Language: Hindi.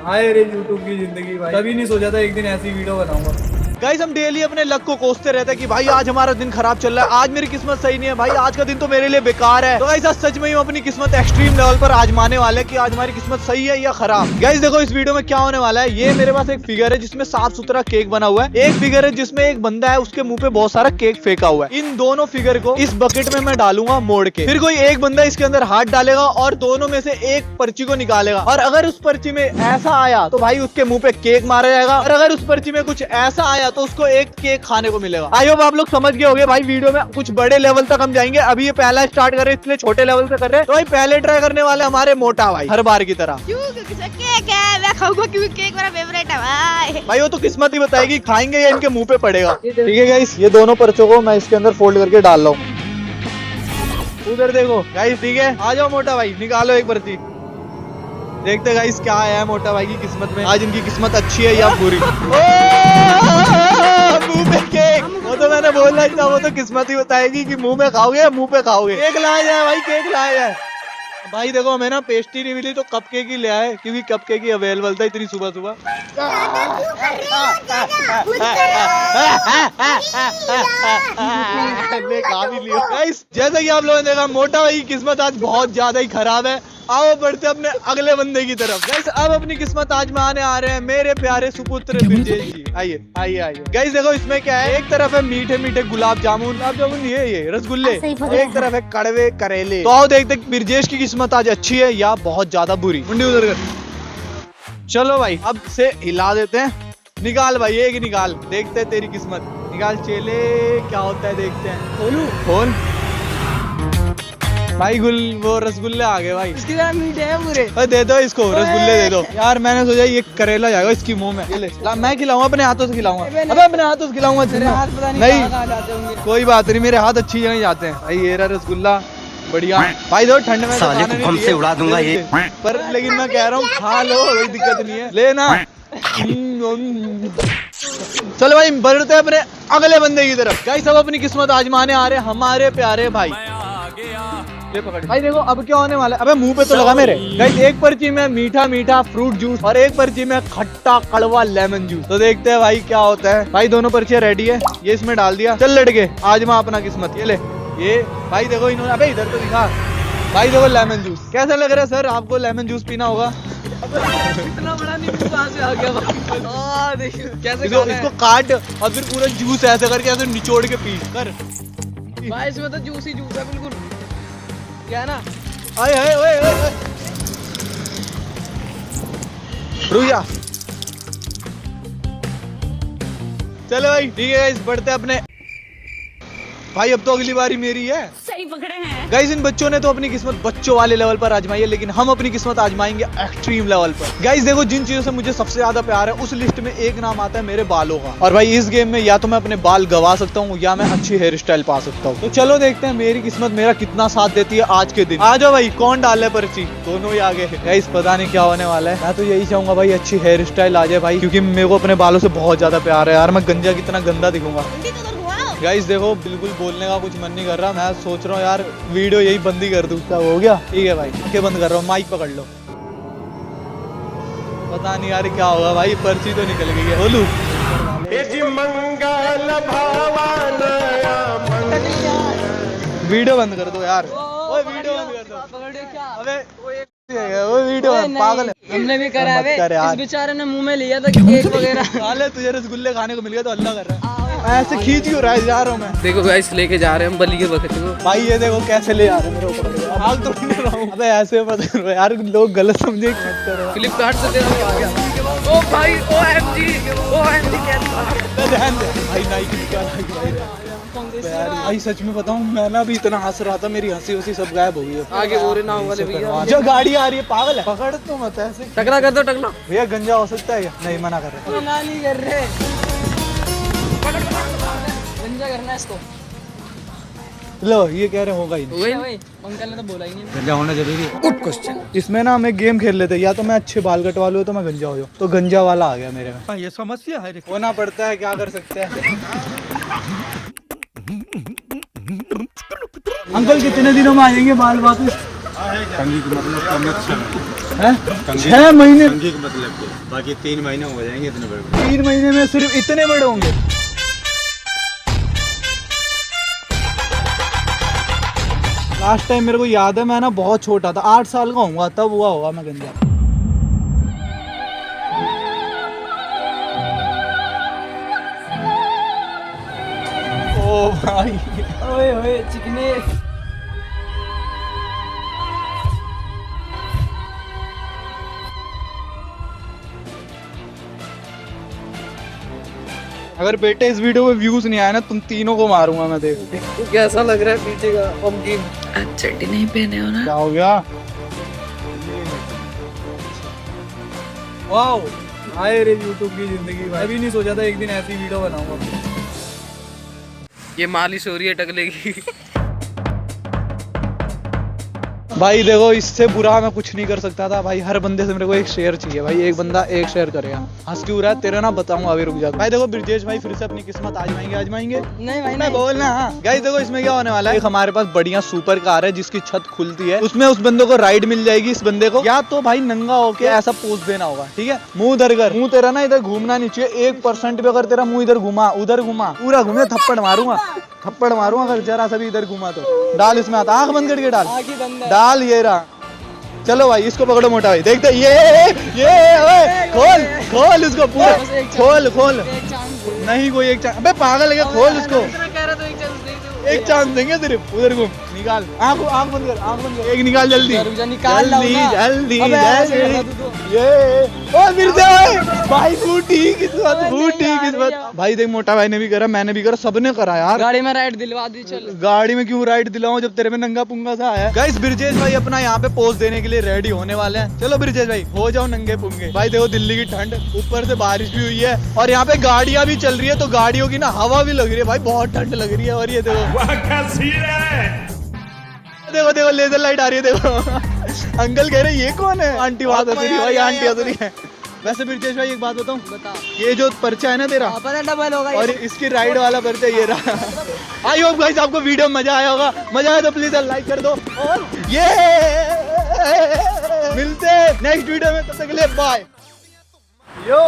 हाय रे यूट्यूब की जिंदगी भाई, कभी नहीं सोचा था एक दिन ऐसी वीडियो बनाऊंगा। गाइस हम डेली अपने लक को कोसते रहते हैं कि भाई आज हमारा दिन खराब चल रहा है, आज मेरी किस्मत सही नहीं है, भाई आज का दिन तो मेरे लिए बेकार है। तो गाइस आज सच में ही हम अपनी किस्मत एक्सट्रीम लेवल पर आजमाने वाले हैं कि आज हमारी किस्मत सही है या खराब। गाइस देखो इस वीडियो में क्या होने वाला है, ये मेरे पास एक फिगर है जिसमें साफ सुथरा केक बना हुआ है, एक फिगर है जिसमें एक बंदा है उसके मुंह पे बहुत सारा केक फेंका हुआ है। इन दोनों फिगर को इस बकेट में मैं डालूंगा मोड़ के, फिर कोई एक बंदा इसके अंदर हाथ डालेगा और दोनों में से एक पर्ची को निकालेगा, और अगर उस पर्ची में ऐसा आया तो भाई उसके मुंह पे केक मारा जाएगा, और अगर उस पर्ची में कुछ ऐसा आया तो उसको एक केक खाने को मिलेगा। आई होप आप लोग समझ गए होंगे भाई, वीडियो में कुछ बड़े लेवल तक हम जाएंगे, अभी ये पहला स्टार्ट कर रहे हैं इसलिए छोटे लेवल से कर रहे हैं। तो भाई पहले ट्राई करने वाले हमारे मोटा भाई, हर बार की तरह। क्योंकि केक है, मैं खाऊंगा क्योंकि केक मेरा फेवरेट है भाई। भाई वो तो किस्मत ही बताएगी खाएंगे या इनके मुंह पे पड़ेगा। ठीक है गाइस, ये दोनों पर्चों को मैं इसके अंदर फोल्ड करके डाल रहा हूँ। उधर देखो गाइस, ठीक है आ जाओ मोटा भाई, निकालो एक पर्ची, देखते गाइस क्या है मोटा भाई की किस्मत में, आज इनकी किस्मत अच्छी है या बुरी। मुंह पे केक, वो तो मैंने बोला ही था, वो तो किस्मत ही बताएगी कि मुंह में खाओगे या मुंह पे खाओगे। केक लाया जाए भाई, केक लाया जाए। भाई देखो हमें ना पेस्ट्री नहीं मिली तो कपकेक ही ले आए, क्योंकि कपकेक ही अवेलेबल था इतनी सुबह सुबह। जैसा कि आप लोगों ने देखा मोटा भाई की किस्मत आज बहुत ज्यादा ही खराब है। आओ बढ़ते अपने अगले बंदे की तरफ। गाइस अब अपनी किस्मत आजमाने आ रहे हैं मेरे प्यारे सुपुत्र ब्रिजेश जी। आइए आइए आइए। गाइस देखो इसमें क्या है, एक तरफ है मीठे मीठे गुलाब जामुन ये रसगुल्ले, एक तरफ है कड़वे करेले। तो आओ देखते ब्रिजेश की किस्मत आज अच्छी है या बहुत ज्यादा बुरी। मुंडी उधर कर। चलो भाई अब से हिला देते हैं, निकाल भाई एक ही निकाल, देखते हैं तेरी किस्मत, निकाल चेले क्या होता है देखते हैं। खोलू खोल भाई, वो रसगुल्ले आ गए भाई, मीठे है पूरे। दे दो इसको रसगुल्ले दे दो यार, मैंने सोचा ये करेला जाएगा इसकी मुंह में। ये ले मैं खिलाऊंगा, अपने हाथों से खिलाऊंगा, अबे अपने हाथों से खिलाऊंगा। नहीं कोई बात नहीं, मेरे हाथ अच्छी जगह जाते हैं भाई। ये रहा रसगुल्ला बढ़िया भाई, दो ठंड में साले को बम से उड़ा दूंगा ये, पर लेकिन मैं कह रहा हूँ खा लो, कोई दिक्कत नहीं है, लेना। चलो भाई बढ़ते हैं अपने अगले बंदे की तरफ। गाइस सब अपनी किस्मत आजमाने आ रहे हैं हमारे प्यारे भाई। ले पकड़ भाई, देखो अब क्या होने वाला है। अबे मुंह पे तो लगा मेरे। गाइस एक पर्ची में मीठा मीठा फ्रूट जूस और एक पर्ची में खट्टा कड़वा लेमन जूस। तो देखते हैं भाई क्या होता है। भाई दोनों पर्चियां रेडी है, ये इसमें डाल दिया, चल लड़के आजमा अपना किस्मत। ये ले ये भाई देखो इन्होंने, अबे इधर तो दिखा भाई, देखो लेमन जूस कैसा लग रहा है सर आपको? लेमन जूस पीना होगा। इतना बड़ा नींबू कहां से आ गया भाई? देखिए कैसे इसको काट और फिर पूरा जूस ऐसे करके ऐसे निचोड़ के पी कर भाई। इसमें तो जूस ही जूस है बिल्कुल, क्या ना। आए आए ओए ओए रुया। चलो भाई ठीक है गाइस, बढ़ते अपने भाई, अब तो अगली बारी मेरी है। सही पकड़े हैं गाइस इन बच्चों ने तो अपनी किस्मत बच्चों वाले लेवल पर आजमाई है, लेकिन हम अपनी किस्मत आजमाएंगे एक्सट्रीम लेवल पर। गाइस देखो जिन चीजों से मुझे सबसे ज्यादा प्यार है उस लिस्ट में एक नाम आता है मेरे बालों का, और भाई इस गेम में या तो मैं अपने बाल गवा सकता हूँ या मैं अच्छी हेयर स्टाइल पा सकता हूँ। तो चलो देखते हैं मेरी किस्मत मेरा कितना साथ देती है आज के दिन। आ जाओ भाई, कौन डाले पर्ची? दोनों ही आगे। गाइस पता नहीं क्या होने वाला है, मैं तो यही चाहूंगा भाई अच्छी हेयर स्टाइल आ जाए भाई, क्योंकि मेरे को अपने बालों से बहुत ज्यादा प्यार है यार। मैं गंजा कितना गंदा दिखूंगा। गाइस देखो बिल्कुल बोलने का कुछ मन नहीं कर रहा, मैं सोच रहा हूँ यार वीडियो यही बंद ही कर दूं। क्या हो गया? ठीक है भाई आंखें बंद कर रहा हूँ, माइक पकड़ लो। पता नहीं यार क्या होगा भाई, पर्ची तो निकल गई है। बोलू वीडियो बंद कर दो यार, ओए वीडियो बंद कर दो। अबे वो वीडियो पागल है, हमने भी करा है। इस बेचारे ने मुंह में लिया था केक वगैरह। साले तुझे रसगुल्ले खाने को मिल गया तो अल्लाह कर रहा है, ऐसे खींच क्यों रहा है? जा रहा हूँ मैं। देखो गाइस लेके जा रहे हैं हम बली के बकरे को। भाई ये देखो कैसे ले आ रहे हैं मेरे ऊपर, भाग तो नहीं रहा हूँ। अबे ऐसे मत करो यार, लोग गलत समझे मत करो। फ्लिपकार्ट से दे आ गया। ओ भाई ओएमजी कैसा ध्यान दे भाई, नाइकी निकाल भाई। सच में बताऊं मैं ना अभी इतना हंस रहा था, मेरी हंसी उसी सब गायब हो गई है। आगे और ना वाले भैया, जो गाड़ी आ रही है पागल है, पकड़ तो मत ऐसे। टकला कर दो टकला। भैया गंजा हो सकता है क्या? नहीं मना कर रहे, मना नहीं कर रहे, गंजा करना है इसको। लो ये कह रहे होगा ही नहीं, वही अंकल ने तो बोला ही नहीं। गंजा होना जरूरी है। Good question. इसमें ना हमें गेम खेल लेते, या तो मैं अच्छे बाल कटवा लूँ तो मैं गंजा हो जाऊँ, तो गंजा वाला आ गया मेरे में। ये समस्या है, होना पड़ता है, क्या कर सकते हैं। अंकल कितने दिनों में आ जाएंगे बाल वापस? मतलब हैं? 6 महीने? कंघी का मतलब क्या? बाकी 3 महीने हो जाएंगे इतने बड़े। 3 महीने में सिर्फ इतने बड़े होंगे? लास्ट टाइम मेरे को याद है मैं ना बहुत छोटा था, 8 साल का होऊंगा तब हुआ होगा मैं गंजा। ओ भाई, ओए ओए चिकने। अगर बेटे इस वीडियो में व्यूज नहीं आए ना तुम तीनों को मारूंगा मैं। देख कैसा लग रहा है पीछे का पंपकिन? आज चड्डी नहीं पहने हो ना? क्या हो गया? वाओ, आए रे यूट्यूब की जिंदगी भाई। अभी नहीं सोचा था एक दिन ऐसी वीडियो बनाऊंगा। ये मालिश हो रही है टकले की। भाई देखो इससे बुरा मैं कुछ नहीं कर सकता था भाई। हर बंदे से मेरे को एक शेयर चाहिए भाई। एक बंदा एक शेयर करेगा। हंस क्यों रहा है? तेरे ना बताऊंगा अभी, रुक जा भाई। देखो ब्रिजेश भाई फिर से अपनी किस्मत आजमाएंगे। नहीं भाई मैं बोलना। हाँ गाइस देखो इसमें क्या होने वाला है, एक हमारे पास बढ़िया सुपर कार है जिसकी छत खुलती है, उसमें उस बंदे को राइड मिल जाएगी। इस बंदे को या तो भाई नंगा होके ऐसा पोज देना होगा, ठीक है? मुंह इधर कर, मुंह तेरा ना इधर घूमना नहीं चाहिए। 1% भी अगर तेरा मुंह इधर घुमा, उधर घुमा, पूरा घूमे थप्पड़ मारूंगा अगर जरा सा भी इधर घुमा तो। डाल इसमें आता, आंख बंद करके डाल ये रहा। चलो भाई इसको पकड़ो मोटा भाई। देखते ये ओए, खोल इसको पूरा, खोल। नहीं कोई एक चांस, अबे पागल है, खोल इसको। एक चांस देंगे सिर्फ। उधर घूम, निकाल, आंख बंद कर, एक निकाल जल्दी जल्दी। ये ओ फिर से भाई, फूटी किस्मत भाई। देख मोटा भाई ने भी करा, मैंने भी करा, सबने करा यार। गाड़ी में राइड दिलवा दी। चल गाड़ी में क्यों राइड दिलाऊं जब तेरे में नंगा पुंगा सा है। गाइस ब्रिजेश भाई अपना यहाँ पे पोज देने के लिए रेडी होने वाले हैं। चलो ब्रिजेश भाई हो जाओ नंगे पुंगे। भाई देखो दिल्ली की ठंड, ऊपर से बारिश भी हुई है और यहाँ पे गाड़ियां भी चल रही है, तो गाड़ियों की ना हवा भी लग रही है भाई। बहुत ठंड लग रही है। और ये देखो लेजर लाइट आ रही है। देखो अंकल कह रहे ये कौन है? आंटी बात हो रही है भाई, आंटी हो रही है। वैसे ब्रिजेश भाई एक बात बताऊं, बता। ये जो पर्चा है ना तेरा, डबल होगा और इसकी राइड वाला पर्चा ये रहा। आई होप गाइस आपको वीडियो में मजा आया होगा। मजा आया तो प्लीज लाइक कर दो और ये मिलते हैं नेक्स्ट वीडियो में। तब तक के लिए बाय। यो